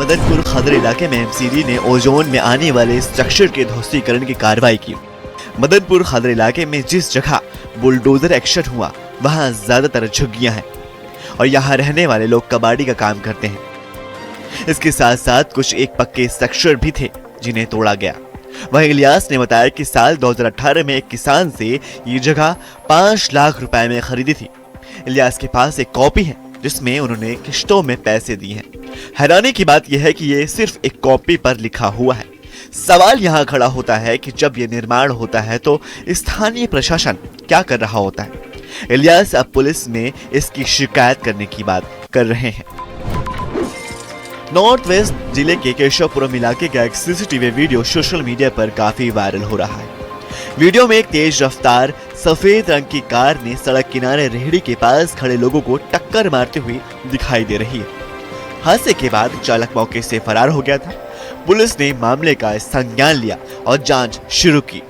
मदनपुर खदर इलाके में एमसीडी ने ओजोन में आने वाले स्ट्रक्चर के ध्वस्तीकरण की कार्रवाई की। मदनपुर खदर इलाके में जिस जगह बुलडोजर एक्शन हुआ वहां ज्यादातर झुग्गियां हैं और यहाँ रहने वाले लोग कबाड़ी का काम करते हैं। इसके साथ साथ कुछ एक पक्के स्ट्रक्चर भी थे जिन्हें तोड़ा गया। वहीं इलियास ने बताया कि साल 2018 में एक किसान से ये जगह 5 लाख रुपए में खरीदी थी। इलियास के पास एक कॉपी है जिसमें उन्होंने किश्तों में पैसे दिए हैं। हैरानी की बात यह है कि ये सिर्फ एक कॉपी पर लिखा हुआ है। सवाल यहाँ खड़ा होता है कि जब ये निर्माण होता है तो स्थानीय प्रशासन क्या कर रहा होता है। इलियास अब पुलिस में इसकी शिकायत करने की बात कर रहे हैं। नॉर्थ वेस्ट जिले के केशवपुरम इलाके का एक सीसीटीवी वीडियो सोशल मीडिया पर काफी वायरल हो रहा है। वीडियो में एक तेज रफ्तार सफेद रंग की कार ने सड़क किनारे रेहड़ी के पास खड़े लोगों को टक्कर मारते हुए दिखाई दे रही है। हादसे के बाद चालक मौके से फरार हो गया था। पुलिस ने मामले का संज्ञान लिया और जांच शुरू की।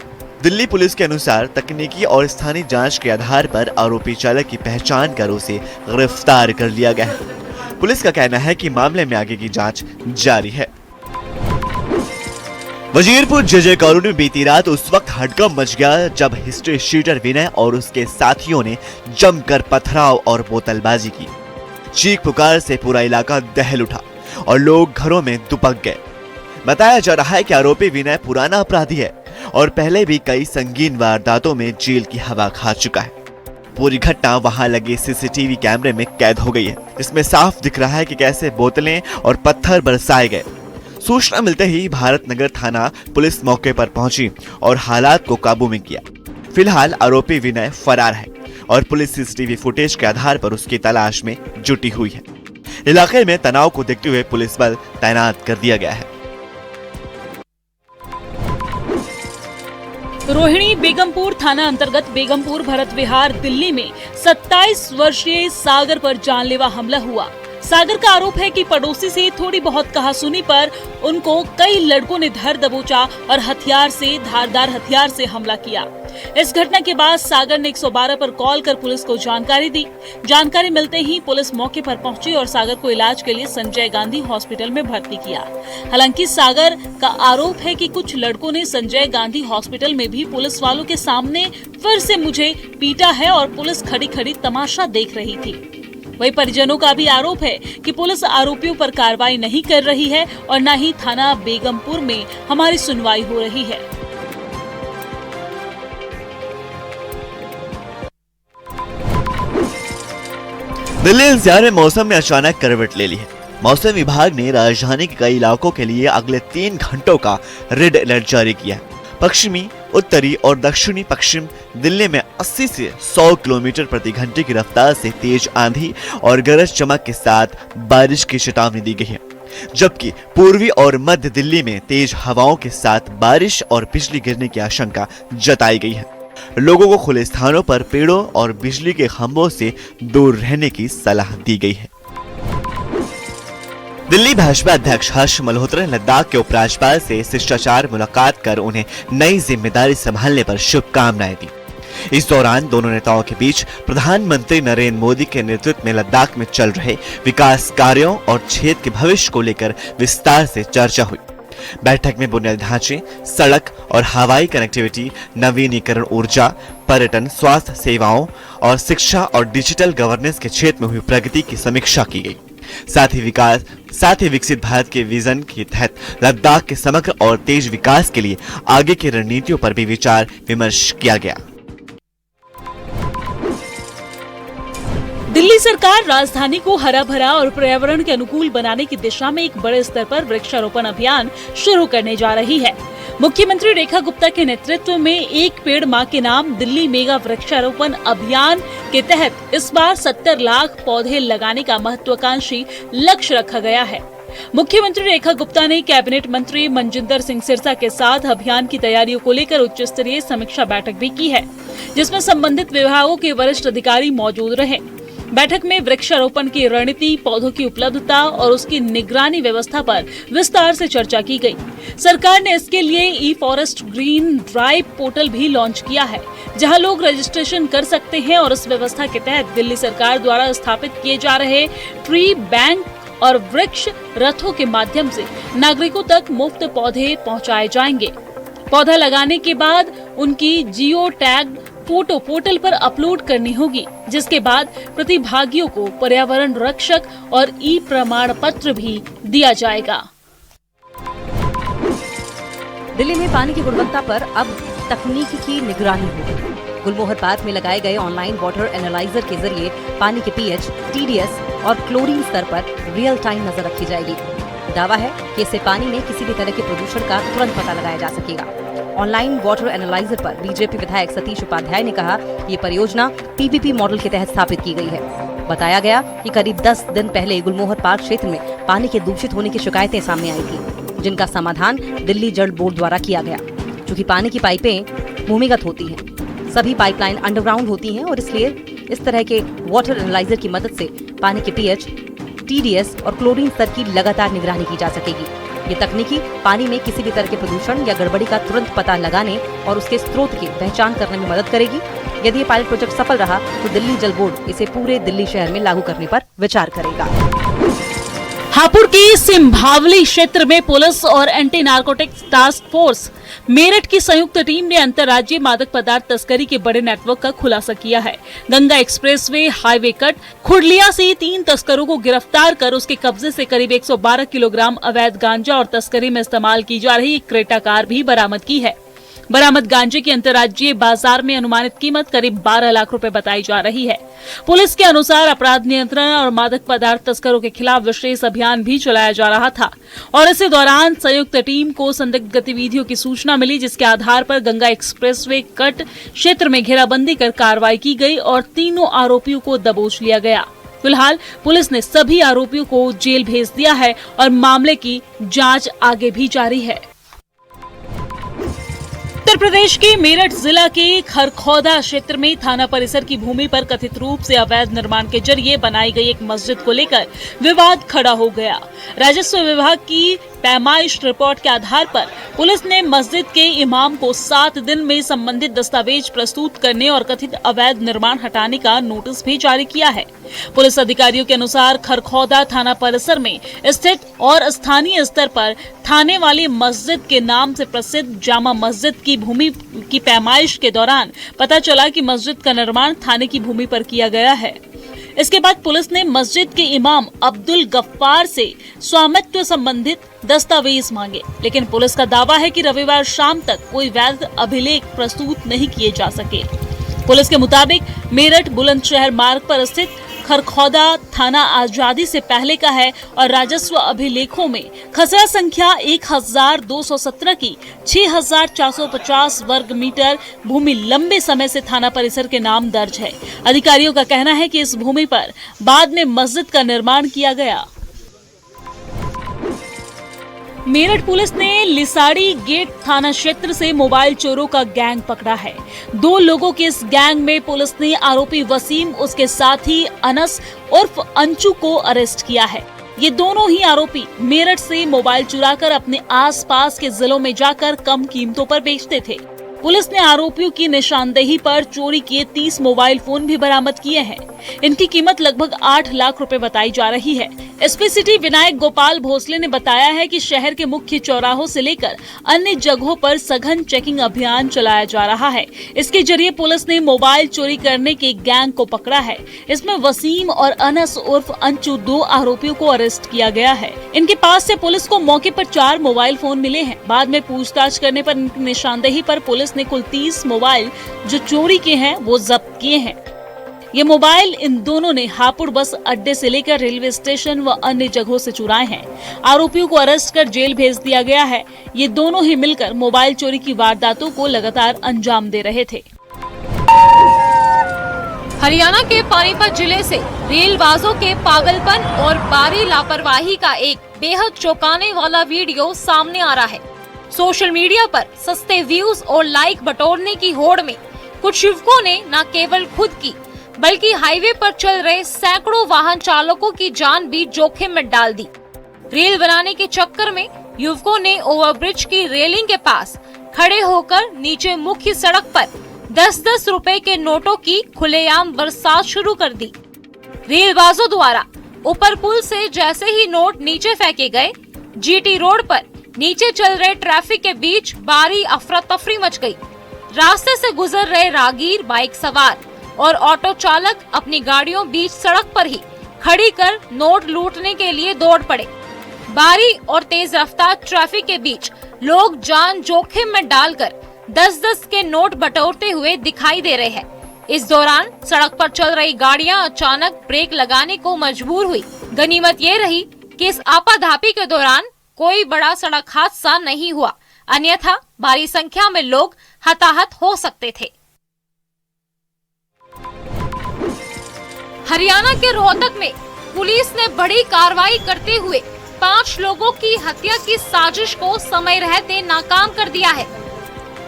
दिल्ली पुलिस के अनुसार तकनीकी और स्थानीय जांच के आधार पर आरोपी चालक की पहचान कर उसे गिरफ्तार कर लिया गया है। पुलिस का कहना है कि मामले में आगे की जांच जारी है। वजीरपुर जेजे कॉलोनी में बीती रात उस वक्त हड़कंप मच गया जब हिस्ट्री शीटर विनय और उसके साथियों ने जमकर पथराव और बोतलबाजी की। चीख पुकार से पूरा इलाका दहल उठा और लोग घरों में दुबक गए। बताया जा रहा है कि आरोपी विनय पुराना अपराधी है और पहले भी कई संगीन वारदातों में जेल की हवा खा चुका है। पूरी घटना वहां लगे सीसीटीवी कैमरे में कैद हो गई है। इसमें साफ दिख रहा है कि कैसे बोतलें और पत्थर बरसाए गए। सूचना मिलते ही भारत नगर थाना पुलिस मौके पर पहुंची और हालात को काबू में किया। फिलहाल आरोपी विनय फरार है और पुलिस सीसीटीवी फुटेज के आधार पर उसकी तलाश में जुटी हुई है। इलाके में तनाव को देखते हुए पुलिस बल तैनात कर दिया गया है। रोहिणी बेगमपुर थाना अंतर्गत बेगमपुर भरत विहार दिल्ली में 27 वर्षीय सागर पर जानलेवा हमला हुआ। सागर का आरोप है कि पड़ोसी से थोड़ी बहुत कहासुनी पर उनको कई लड़कों ने धर दबोचा और धारदार हथियार से हमला किया। इस घटना के बाद सागर ने 112 पर कॉल कर पुलिस को जानकारी दी। जानकारी मिलते ही पुलिस मौके पर पहुंची और सागर को इलाज के लिए संजय गांधी हॉस्पिटल में भर्ती किया। हालांकि सागर का आरोप है कि कुछ लड़कों ने संजय गांधी हॉस्पिटल में भी पुलिस वालों के सामने फिर से मुझे पीटा है और पुलिस खड़ी खड़ी तमाशा देख रही थी। वहीं परिजनों का भी आरोप है कि पुलिस आरोपियों पर कार्रवाई नहीं कर रही है और न ही थाना बेगमपुर में हमारी सुनवाई हो रही है। दिल्ली एनसीआर में मौसम ने अचानक करवट ले ली है। मौसम विभाग ने राजधानी के कई इलाकों के लिए अगले 3 घंटों का रेड अलर्ट जारी किया है। पश्चिमी, उत्तरी और दक्षिणी पश्चिम दिल्ली में 80 से 100 किलोमीटर प्रति घंटे की रफ्तार से तेज आंधी और गरज चमक के साथ बारिश की चेतावनी दी गई है, जबकि पूर्वी और मध्य दिल्ली में तेज हवाओं के साथ बारिश और बिजली गिरने की आशंका जताई गई है। लोगों को खुले स्थानों पर पेड़ों और बिजली के खंभों से दूर रहने की सलाह दी गई है। दिल्ली भाजपा अध्यक्ष हर्ष मल्होत्रा ने लद्दाख के उपराज्यपाल से शिष्टाचार मुलाकात कर उन्हें नई जिम्मेदारी संभालने पर शुभकामनाएं दी। इस दौरान दोनों नेताओं के बीच प्रधानमंत्री नरेंद्र मोदी के नेतृत्व में लद्दाख में चल रहे विकास कार्यों और क्षेत्र के भविष्य को लेकर विस्तार से चर्चा हुई। बैठक में बुनियादी ढांचे, सड़क और हवाई कनेक्टिविटी, नवीनीकरण ऊर्जा, पर्यटन, स्वास्थ्य सेवाओं और शिक्षा और डिजिटल गवर्नेंस के क्षेत्र में हुई प्रगति की समीक्षा की गई। साथ ही विकसित भारत के विजन के तहत लद्दाख के समग्र और तेज विकास के लिए आगे की रणनीतियों पर भी विचार विमर्श किया गया। दिल्ली सरकार राजधानी को हरा भरा और पर्यावरण के अनुकूल बनाने की दिशा में एक बड़े स्तर पर वृक्षारोपण अभियान शुरू करने जा रही है। मुख्यमंत्री रेखा गुप्ता के नेतृत्व में एक पेड़ मां के नाम दिल्ली मेगा वृक्षारोपण अभियान के तहत इस बार 70 लाख पौधे लगाने का महत्वाकांक्षी लक्ष्य रखा गया है। मुख्यमंत्री रेखा गुप्ता ने कैबिनेट मंत्री मनजिंदर सिंह सिरसा के साथ अभियान की तैयारियों को लेकर उच्च स्तरीय समीक्षा बैठक भी की है, जिसमें संबंधित विभागों के वरिष्ठ अधिकारी मौजूद रहे। बैठक में वृक्षारोपण की रणनीति, पौधों की उपलब्धता और उसकी निगरानी व्यवस्था पर विस्तार से चर्चा की गई। सरकार ने इसके लिए ई फॉरेस्ट ग्रीन ड्राइव पोर्टल भी लॉन्च किया है, जहां लोग रजिस्ट्रेशन कर सकते हैं और इस व्यवस्था के तहत दिल्ली सरकार द्वारा स्थापित किए जा रहे ट्री बैंक और वृक्ष रथों के माध्यम से नागरिकों तक मुफ्त पौधे पहुंचाए जाएंगे। पौधा लगाने के बाद उनकी जियो टैग फोटो पोर्टल पर अपलोड करनी होगी, जिसके बाद प्रतिभागियों को पर्यावरण रक्षक और ई प्रमाण पत्र भी दिया जाएगा। दिल्ली में पानी की गुणवत्ता पर अब तकनीक की निगरानी होगी। गुलमोहर पार्क में लगाए गए ऑनलाइन वाटर एनालाइजर के जरिए पानी के पीएच, टीडीएस और क्लोरीन स्तर पर रियल टाइम नजर रखी जाएगी। दावा है कि इससे पानी में किसी भी तरह के प्रदूषण का तुरंत पता लगाया जा सकेगा। ऑनलाइन वाटर एनालाइजर पर बीजेपी विधायक सतीश उपाध्याय ने कहा, ये परियोजना पीपीपी मॉडल के तहत स्थापित की गई है। बताया गया कि करीब 10 दिन पहले गुलमोहर पार्क क्षेत्र में पानी के दूषित होने की शिकायतें सामने आई थी, जिनका समाधान दिल्ली जल बोर्ड द्वारा किया गया। चूँकि पानी की पाइपें भूमिगत होती हैं, सभी पाइपलाइन अंडरग्राउंड होती हैं और इसलिए इस तरह के वाटर एनालाइजर की मदद से पानी के पीएच, टीडीएस और क्लोरीन स्तर की लगातार निगरानी की जा सकेगी। ये तकनीकी पानी में किसी भी तरह के प्रदूषण या गड़बड़ी का तुरंत पता लगाने और उसके स्रोत की पहचान करने में मदद करेगी। यदि ये पायलट प्रोजेक्ट सफल रहा तो दिल्ली जल बोर्ड इसे पूरे दिल्ली शहर में लागू करने पर विचार करेगा। हापुड़ के सिंभावली क्षेत्र में पुलिस और anti narcotics task force Meerut की संयुक्त टीम ने अंतर्राज्यीय मादक पदार्थ तस्करी के बड़े नेटवर्क का खुलासा किया है। गंगा एक्सप्रेसवे हाईवे कट खुड़लिया से 3 तस्करों को गिरफ्तार कर उसके कब्जे से करीब 112 किलोग्राम अवैध गांजा और तस्करी में इस्तेमाल की जा रही क्रेटा कार भी बरामद की है। बरामद गांजे की अंतर्राज्यीय बाजार में अनुमानित कीमत करीब 12 लाख रुपए बताई जा रही है। पुलिस के अनुसार अपराध नियंत्रण और मादक पदार्थ तस्करों के खिलाफ विशेष अभियान भी चलाया जा रहा था और इसी दौरान संयुक्त टीम को संदिग्ध गतिविधियों की सूचना मिली, जिसके आधार पर गंगा एक्सप्रेसवे कट क्षेत्र में घेराबंदी कर कार्रवाई की गई और तीनों आरोपियों को दबोच लिया गया। फिलहाल पुलिस ने सभी आरोपियों को जेल भेज दिया है और मामले की जांच आगे भी जारी है। उत्तर प्रदेश के मेरठ जिला के खरखौदा क्षेत्र में थाना परिसर की भूमि पर कथित रूप से अवैध निर्माण के जरिए बनाई गई एक मस्जिद को लेकर विवाद खड़ा हो गया। राजस्व विभाग की पैमाइश रिपोर्ट के आधार पर पुलिस ने मस्जिद के इमाम को 7 दिन में संबंधित दस्तावेज प्रस्तुत करने और कथित अवैध निर्माण हटाने का नोटिस भी जारी किया है। पुलिस अधिकारियों के अनुसार खरखौदा थाना परिसर में स्थित और स्थानीय स्तर पर थाने वाली मस्जिद के नाम से प्रसिद्ध जामा मस्जिद की भूमि की पैमाइश के दौरान पता चला कि मस्जिद का निर्माण थाने की भूमि पर किया गया है। इसके बाद पुलिस ने मस्जिद के इमाम अब्दुल गफ्फार से स्वामित्व संबंधित दस्तावेज मांगे, लेकिन पुलिस का दावा है कि रविवार शाम तक कोई वैध अभिलेख प्रस्तुत नहीं किए जा सके। पुलिस के मुताबिक मेरठ बुलंदशहर मार्ग पर स्थित खरखौदा थाना आजादी से पहले का है और राजस्व अभिलेखों में खसरा संख्या 1217 की 6450 वर्ग मीटर भूमि लंबे समय से थाना परिसर के नाम दर्ज है। अधिकारियों का कहना है कि इस भूमि पर बाद में मस्जिद का निर्माण किया गया। मेरठ पुलिस ने लिसाड़ी गेट थाना क्षेत्र से मोबाइल चोरों का गैंग पकड़ा है। 2 लोगों के इस गैंग में पुलिस ने आरोपी वसीम, उसके साथी अनस उर्फ अंचू को अरेस्ट किया है। ये दोनों ही आरोपी मेरठ से मोबाइल चुराकर अपने आसपास के जिलों में जाकर कम कीमतों पर बेचते थे। पुलिस ने आरोपियों की निशानदेही पर चोरी किए 30 मोबाइल फोन भी बरामद किए हैं। इनकी कीमत लगभग 8 लाख रुपए बताई जा रही है। एसपी सिटी विनायक गोपाल भोसले ने बताया है कि शहर के मुख्य चौराहों से लेकर अन्य जगहों पर सघन चेकिंग अभियान चलाया जा रहा है। इसके जरिए पुलिस ने मोबाइल चोरी करने के गैंग को पकड़ा है। इसमें वसीम और अनस उर्फ अंचू 2 आरोपियों को अरेस्ट किया गया है। इनके पास से पुलिस को मौके पर 4 मोबाइल फोन मिले हैं। बाद में पूछताछ करने पर इनकी निशानदेही पर पुलिस ने कुल 30 मोबाइल जो चोरी के हैं वो जब्त किए हैं। ये मोबाइल इन दोनों ने हापुड़ बस अड्डे से लेकर रेलवे स्टेशन व अन्य जगहों से चुराए हैं। आरोपियों को अरेस्ट कर जेल भेज दिया गया है। ये दोनों ही मिलकर मोबाइल चोरी की वारदातों को लगातार अंजाम दे रहे थे। हरियाणा के पानीपत जिले से रेलबाजों के पागलपन और भारी लापरवाही का एक बेहद चौंकाने वाला वीडियो सामने आ रहा है। सोशल मीडिया पर सस्ते व्यूज और लाइक बटोरने की होड़ में कुछ युवकों ने न केवल खुद की बल्कि हाईवे पर चल रहे सैकड़ों वाहन चालकों की जान भी जोखिम में डाल दी। रेल बनाने के चक्कर में युवकों ने ओवरब्रिज की रेलिंग के पास खड़े होकर नीचे मुख्य सड़क पर 10-10 रुपए के नोटों की खुलेआम बरसात शुरू कर दी। रेलबाजों द्वारा ऊपर पुल से जैसे ही नोट नीचे फेंके गए, जीटी रोड पर नीचे चल रहे ट्रैफिक के बीच भारी अफरा तफरी मच गई। रास्ते से गुजर रहे राहगीर, बाइक सवार और ऑटो चालक अपनी गाड़ियों बीच सड़क पर ही खड़ी कर नोट लूटने के लिए दौड़ पड़े। भारी और तेज रफ्तार ट्रैफिक के बीच लोग जान जोखिम में डालकर 10-10 के नोट बटोरते हुए दिखाई दे रहे हैं। इस दौरान सड़क पर चल रही गाड़ियां अचानक ब्रेक लगाने को मजबूर हुई। गनीमत ये रही कि इस आपाधापी के दौरान कोई बड़ा सड़क हादसा नहीं हुआ, अन्यथा भारी संख्या में लोग हताहत हो सकते थे। हरियाणा के रोहतक में पुलिस ने बड़ी कार्रवाई करते हुए 5 लोगों की हत्या की साजिश को समय रहते नाकाम कर दिया है।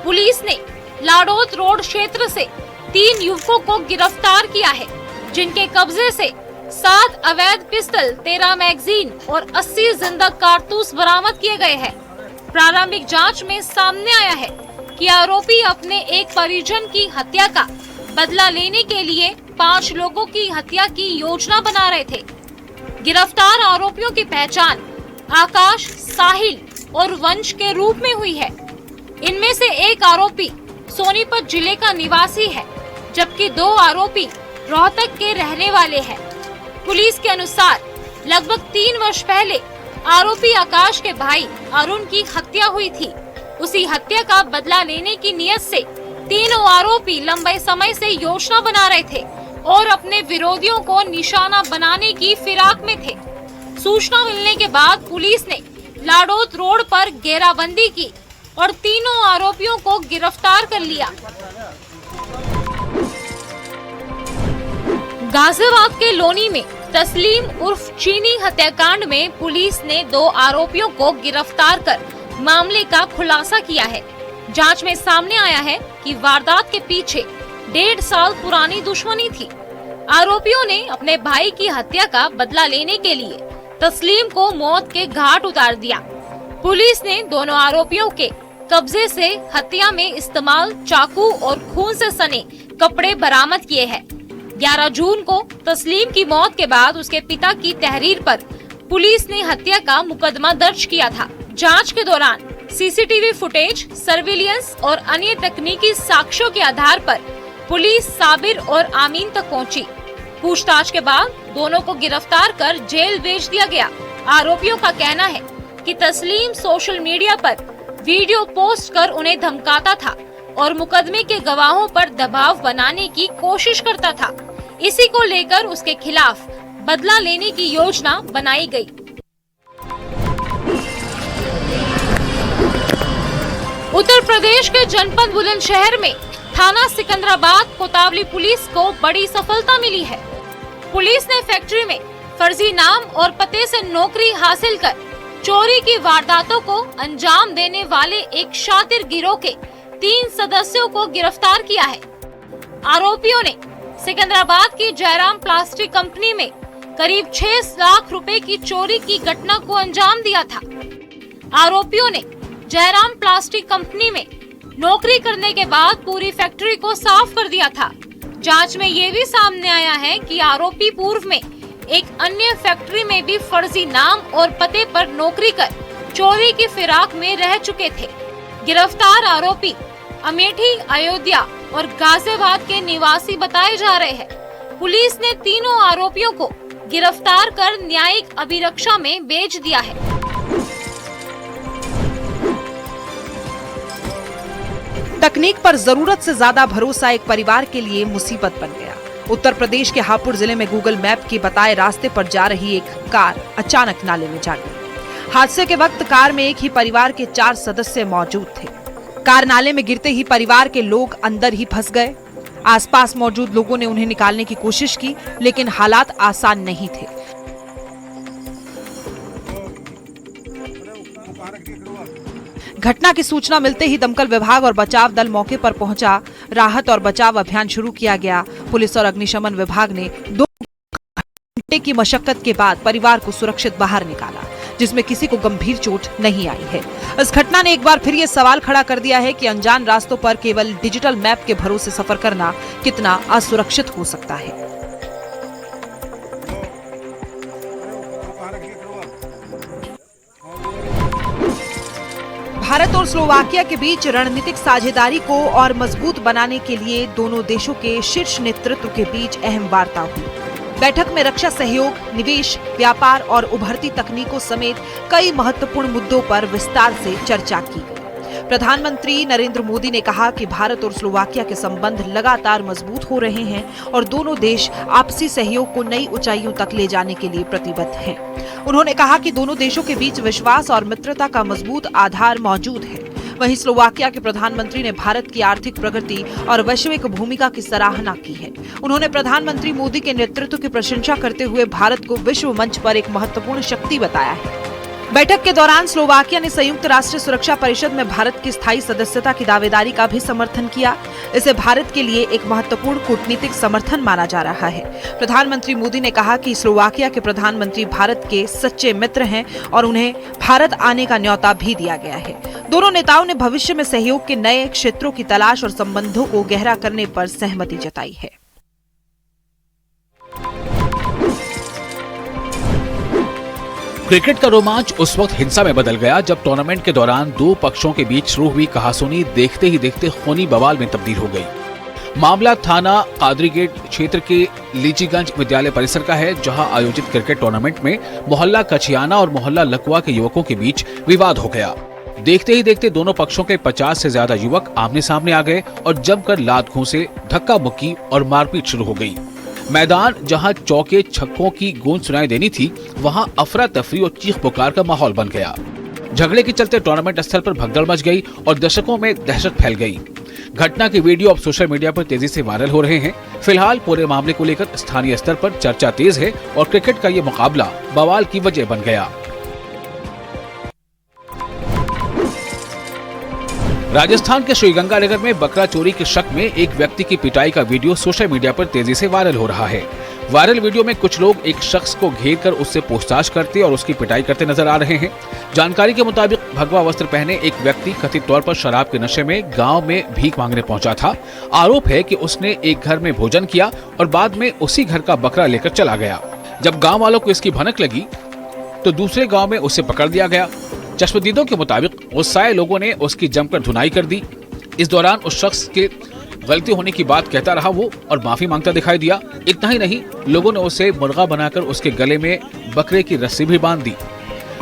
पुलिस ने लाडोद रोड क्षेत्र से 3 युवकों को गिरफ्तार किया है, जिनके कब्जे से 7 अवैध पिस्टल, 13 मैगजीन और 80 जिंदा कारतूस बरामद किए गए हैं। प्रारंभिक जांच में सामने आया है कि आरोपी अपने एक परिजन की हत्या का बदला लेने के लिए 5 लोगों की हत्या की योजना बना रहे थे। गिरफ्तार आरोपियों की पहचान आकाश, साहिल और वंश के रूप में हुई है। इनमें से एक आरोपी सोनीपत जिले का निवासी है, जबकि 2 आरोपी रोहतक के रहने वाले हैं। पुलिस के अनुसार लगभग 3 वर्ष पहले आरोपी आकाश के भाई अरुण की हत्या हुई थी। उसी हत्या का बदला लेने की नियत से तीनों आरोपी लंबे समय से योजना बना रहे थे और अपने विरोधियों को निशाना बनाने की फिराक में थे। सूचना मिलने के बाद पुलिस ने लाडोद रोड पर घेराबंदी की और तीनों आरोपियों को गिरफ्तार कर लिया। गाजियाबाद के लोनी में तस्लीम उर्फ चीनी हत्याकांड में पुलिस ने 2 आरोपियों को गिरफ्तार कर मामले का खुलासा किया है। जांच में सामने आया है कि वारदात के पीछे 1.5 साल पुरानी दुश्मनी थी। आरोपियों ने अपने भाई की हत्या का बदला लेने के लिए तस्लीम को मौत के घाट उतार दिया। पुलिस ने दोनों आरोपियों के कब्जे से हत्या में इस्तेमाल चाकू और खून से सने कपड़े बरामद किए हैं। 11 जून को तस्लीम की मौत के बाद उसके पिता की तहरीर पर पुलिस ने हत्या का मुकदमा दर्ज किया था। जांच के दौरान सीसीटीवी फुटेज, सर्विलियंस और अन्य तकनीकी साक्ष्यों के आधार पर पुलिस साबिर और आमीन तक पहुंची। पूछताछ के बाद दोनों को गिरफ्तार कर जेल भेज दिया गया। आरोपियों का कहना है कि तस्लीम सोशल मीडिया पर वीडियो पोस्ट कर उन्हें धमकाता था और मुकदमे के गवाहों पर दबाव बनाने की कोशिश करता था। इसी को लेकर उसके खिलाफ बदला लेने की योजना बनाई गई। उत्तर प्रदेश के जनपद बुलंदशहर में थाना सिकंदराबाद कोतवाली पुलिस को बड़ी सफलता मिली है। पुलिस ने फैक्ट्री में फर्जी नाम और पते से नौकरी हासिल कर चोरी की वारदातों को अंजाम देने वाले एक शातिर गिरोह के 3 सदस्यों को गिरफ्तार किया है। आरोपियों ने सिकंदराबाद की जयराम प्लास्टिक कंपनी में करीब 6 लाख रुपए की चोरी की घटना को अंजाम दिया था। आरोपियों ने जयराम प्लास्टिक कंपनी में नौकरी करने के बाद पूरी फैक्ट्री को साफ कर दिया था। जांच में ये भी सामने आया है कि आरोपी पूर्व में एक अन्य फैक्ट्री में भी फर्जी नाम और पते पर नौकरी कर चोरी की फिराक में रह चुके थे। गिरफ्तार आरोपी अमेठी, अयोध्या और गाजियाबाद के निवासी बताए जा रहे हैं। पुलिस ने तीनों आरोपियों को गिरफ्तार कर न्यायिक अभिरक्षा में भेज दिया है। तकनीक पर जरूरत से ज्यादा भरोसा एक परिवार के लिए मुसीबत बन गया। उत्तर प्रदेश के हापुड़ जिले में गूगल मैप के बताए रास्ते पर जा रही एक कार अचानक नाले में जा गई। हादसे के वक्त कार में एक ही परिवार के 4 सदस्य मौजूद थे। कार नाले में गिरते ही परिवार के लोग अंदर ही फंस गए। आसपास मौजूद लोगों ने उन्हें निकालने की कोशिश की, लेकिन हालात आसान नहीं थे। घटना की सूचना मिलते ही दमकल विभाग और बचाव दल मौके पर पहुंचा। राहत और बचाव अभियान शुरू किया गया। पुलिस और अग्निशमन विभाग ने 2 घंटे की मशक्कत के बाद परिवार को सुरक्षित बाहर निकाला, जिसमें किसी को गंभीर चोट नहीं आई है। इस घटना ने एक बार फिर ये सवाल खड़ा कर दिया है कि अनजान रास्तों पर केवल डिजिटल मैप के भरोसे सफर करना कितना असुरक्षित हो सकता है। भारत और स्लोवाकिया के बीच रणनीतिक साझेदारी को और मजबूत बनाने के लिए दोनों देशों के शीर्ष नेतृत्व के बीच अहम वार्ता हुई। बैठक में रक्षा सहयोग, निवेश, व्यापार और उभरती तकनीकों समेत कई महत्वपूर्ण मुद्दों पर विस्तार से चर्चा की गई। प्रधानमंत्री नरेंद्र मोदी ने कहा कि भारत और स्लोवाकिया के संबंध लगातार मजबूत हो रहे हैं और दोनों देश आपसी सहयोग को नई ऊंचाइयों तक ले जाने के लिए प्रतिबद्ध हैं। उन्होंने कहा कि दोनों देशों के बीच विश्वास और मित्रता का मजबूत आधार मौजूद है। वहीं स्लोवाकिया के प्रधानमंत्री ने भारत की आर्थिक प्रगति और वैश्विक भूमिका की सराहना की है। उन्होंने प्रधानमंत्री मोदी के नेतृत्व की प्रशंसा करते हुए भारत को विश्व मंच पर एक महत्वपूर्ण शक्ति बताया है। बैठक के दौरान स्लोवाकिया ने संयुक्त राष्ट्र सुरक्षा परिषद में भारत की स्थायी सदस्यता की दावेदारी का भी समर्थन किया। इसे भारत के लिए एक महत्वपूर्ण कूटनीतिक समर्थन माना जा रहा है। प्रधानमंत्री मोदी ने कहा कि स्लोवाकिया के प्रधानमंत्री भारत के सच्चे मित्र हैं और उन्हें भारत आने का न्योता भी दिया गया है। दोनों नेताओं ने भविष्य में सहयोग के नए क्षेत्रों की तलाश और संबंधों को गहरा करने पर सहमति जताई है। क्रिकेट का रोमांच उस वक्त हिंसा में बदल गया जब टूर्नामेंट के दौरान दो पक्षों के बीच शुरू हुई कहासुनी देखते ही देखते खूनी बवाल में तब्दील हो गई। मामला थाना कादरीगेट क्षेत्र के लीचीगंज विद्यालय परिसर का है, जहां आयोजित क्रिकेट टूर्नामेंट में मोहल्ला कछियाना और मोहल्ला लकुआ के युवकों के बीच विवाद हो गया। देखते ही देखते दोनों पक्षों के 50 से ज्यादा युवक आमने सामने आ गए और जमकर लात घूंसे, धक्का मुक्की और मारपीट शुरू हो गई। मैदान जहां चौके छक्कों की गूंज सुनाई देनी थी, वहां अफरा तफरी और चीख पुकार का माहौल बन गया। झगड़े के चलते टूर्नामेंट स्थल पर भगदड़ मच गई और दर्शकों में दहशत फैल गई। घटना के वीडियो अब सोशल मीडिया पर तेजी से वायरल हो रहे हैं। फिलहाल पूरे मामले को लेकर स्थानीय स्तर पर चर्चा तेज है और क्रिकेट का ये मुकाबला बवाल की वजह बन गया। राजस्थान के श्रीगंगानगर में बकरा चोरी के शक में एक व्यक्ति की पिटाई का वीडियो सोशल मीडिया पर तेजी से वायरल हो रहा है। वायरल वीडियो में कुछ लोग एक शख्स को घेर कर उससे पूछताछ करते और उसकी पिटाई करते नजर आ रहे हैं। जानकारी के मुताबिक भगवा वस्त्र पहने एक व्यक्ति कथित तौर पर शराब के नशे में गांव में भीख मांगने पहुंचा था। आरोप है कि उसने एक घर में भोजन किया और बाद में उसी घर का बकरा लेकर चला गया। जब गाँव वालों को इसकी भनक लगी तो दूसरे गाँव में उसे पकड़ लिया गया। चश्मदीदों के मुताबिक गुस्साए लोगों ने उसकी जमकर धुनाई कर दी। इस दौरान उस शख्स के गलती होने की बात कहता रहा वो और माफी मांगता दिखाई दिया। इतना ही नहीं, लोगों ने उसे मुर्गा बनाकर उसके गले में बकरे की रस्सी भी बांध दी।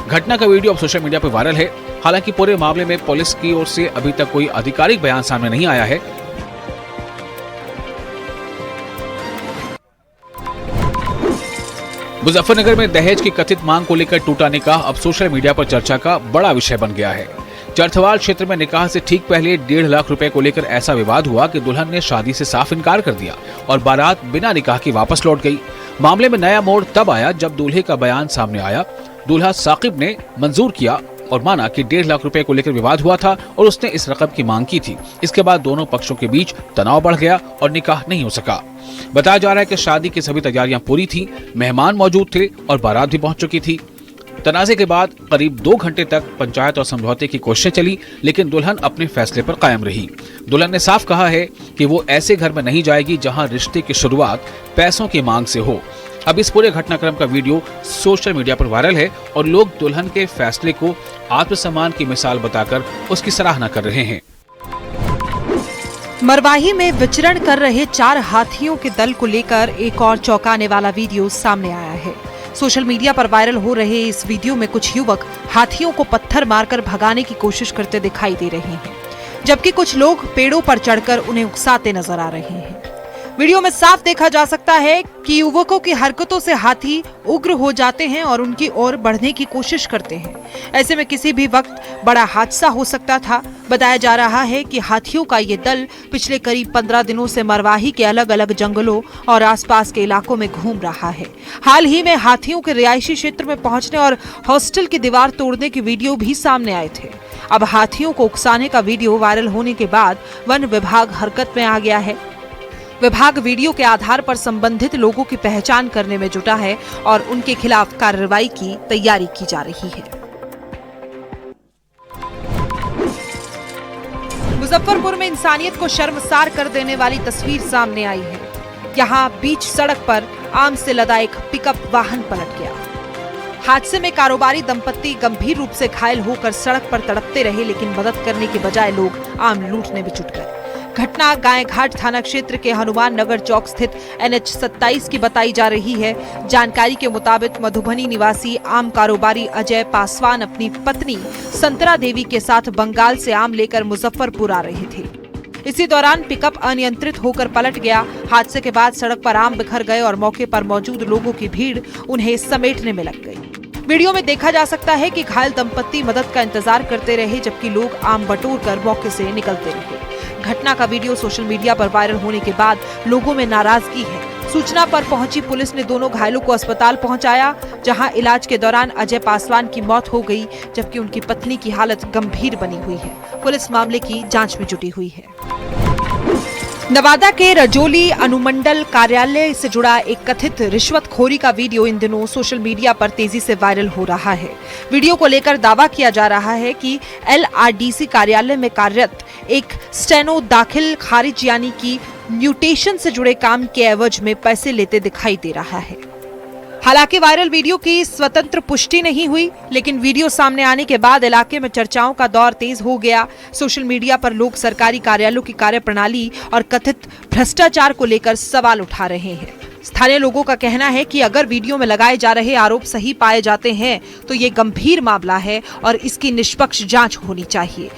घटना का वीडियो अब सोशल मीडिया पर वायरल है। हालांकि पूरे मामले में पुलिस की ओर से अभी तक कोई आधिकारिक बयान सामने नहीं आया है। मुजफ्फरनगर में दहेज की कथित मांग को लेकर टूटा निकाह अब सोशल मीडिया पर चर्चा का बड़ा विषय बन गया है। चरथवाल क्षेत्र में निकाह से ठीक पहले 1.5 लाख रुपए को लेकर ऐसा विवाद हुआ कि दुल्हन ने शादी से साफ इनकार कर दिया और बारात बिना निकाह के वापस लौट गई। मामले में नया मोड़ तब आया जब दूल्हे का बयान सामने आया। दूल्हा साकिब ने मंजूर किया और माना कि 1.5 लाख रुपए को लेकर विवाद हुआ था और उसने इस रकम की मांग की थी। इसके बाद दोनों पक्षों के बीच तनाव बढ़ गया और निकाह नहीं हो सका। बताया जा रहा है कि शादी की सभी तैयारियां पूरी थी, मेहमान मौजूद थे और बारात भी पहुंच चुकी थी। तनाजे के बाद करीब 2 घंटे तक पंचायत और समझौते की कोशिशें चली, लेकिन दुल्हन अपने फैसले पर कायम रही। दुल्हन ने साफ कहा है कि वो ऐसे घर में नहीं जाएगी जहां रिश्ते की शुरुआत पैसों की मांग से हो। अब इस पूरे घटनाक्रम का वीडियो सोशल मीडिया पर वायरल है और लोग दुल्हन के फैसले को आत्मसम्मान की मिसाल बताकर उसकी सराहना कर रहे हैं। मरवाही में विचरण कर रहे 4 हाथियों के दल को लेकर एक और चौंकाने वाला वीडियो सामने आया है। सोशल मीडिया पर वायरल हो रहे इस वीडियो में कुछ युवक हाथियों को पत्थर मारकर भगाने की कोशिश करते दिखाई दे रहे हैं, जबकि कुछ लोग पेड़ों पर चढ़कर उन्हें उकसाते नजर आ रहे हैं। वीडियो में साफ देखा जा सकता है कि युवकों की हरकतों से हाथी उग्र हो जाते हैं और उनकी ओर बढ़ने की कोशिश करते हैं। ऐसे में किसी भी वक्त बड़ा हादसा हो सकता था। बताया जा रहा है कि हाथियों का ये दल पिछले करीब 15 दिनों से मरवाही के अलग अलग जंगलों और आसपास के इलाकों में घूम रहा है। हाल ही में हाथियों के रिहायशी क्षेत्र में पहुंचने और हॉस्टल की दीवार तोड़ने के वीडियो भी सामने आए थे। अब हाथियों को उकसाने का वीडियो वायरल होने के बाद वन विभाग हरकत में आ गया है। विभाग वीडियो के आधार पर संबंधित लोगों की पहचान करने में जुटा है और उनके खिलाफ कार्रवाई की तैयारी की जा रही है। मुजफ्फरपुर में इंसानियत को शर्मसार कर देने वाली तस्वीर सामने आई है। यहाँ बीच सड़क पर आम से लदा एक पिकअप वाहन पलट गया। हादसे में कारोबारी दंपत्ति गंभीर रूप से घायल होकर सड़क पर तड़पते रहे, लेकिन मदद करने के बजाय लोग आम लूटने में जुट गए। घटना गायघाट थाना क्षेत्र के हनुमान नगर चौक स्थित NH 27 की बताई जा रही है। जानकारी के मुताबिक मधुबनी निवासी आम कारोबारी अजय पासवान अपनी पत्नी संतरा देवी के साथ बंगाल से आम लेकर मुजफ्फरपुर आ रहे थे। इसी दौरान पिकअप अनियंत्रित होकर पलट गया। हादसे के बाद सड़क पर आम बिखर गए और मौके पर मौजूद लोगों की भीड़ उन्हें समेटने में लग गई। वीडियो में देखा जा सकता है कि घायल दंपत्ति मदद का इंतजार करते रहे, जबकि लोग आम बटोर कर मौके से निकलते रहे। घटना का वीडियो सोशल मीडिया पर वायरल होने के बाद लोगों में नाराजगी है। सूचना पर पहुंची पुलिस ने दोनों घायलों को अस्पताल पहुंचाया, जहां इलाज के दौरान अजय पासवान की मौत हो गई, जबकि उनकी पत्नी की हालत गंभीर बनी हुई है। पुलिस मामले की जांच में जुटी हुई है। नवादा के रजौली अनुमंडल कार्यालय से जुड़ा एक कथित रिश्वतखोरी का वीडियो इन दिनों सोशल मीडिया पर तेजी से वायरल हो रहा है। वीडियो को लेकर दावा किया जा रहा है कि LRDC कार्यालय में कार्यरत एक स्टेनो दाखिल खारिज यानी कि म्यूटेशन से जुड़े काम के एवज में पैसे लेते दिखाई दे रहा है। हालांकि वायरल वीडियो की स्वतंत्र पुष्टि नहीं हुई, लेकिन वीडियो सामने आने के बाद इलाके में चर्चाओं का दौर तेज हो गया। सोशल मीडिया पर लोग सरकारी कार्यालयों की कार्यप्रणाली और कथित भ्रष्टाचार को लेकर सवाल उठा रहे हैं। स्थानीय लोगों का कहना है कि अगर वीडियो में लगाए जा रहे आरोप सही पाए जाते हैं तो ये गंभीर मामला है और इसकी निष्पक्ष जांच होनी चाहिए।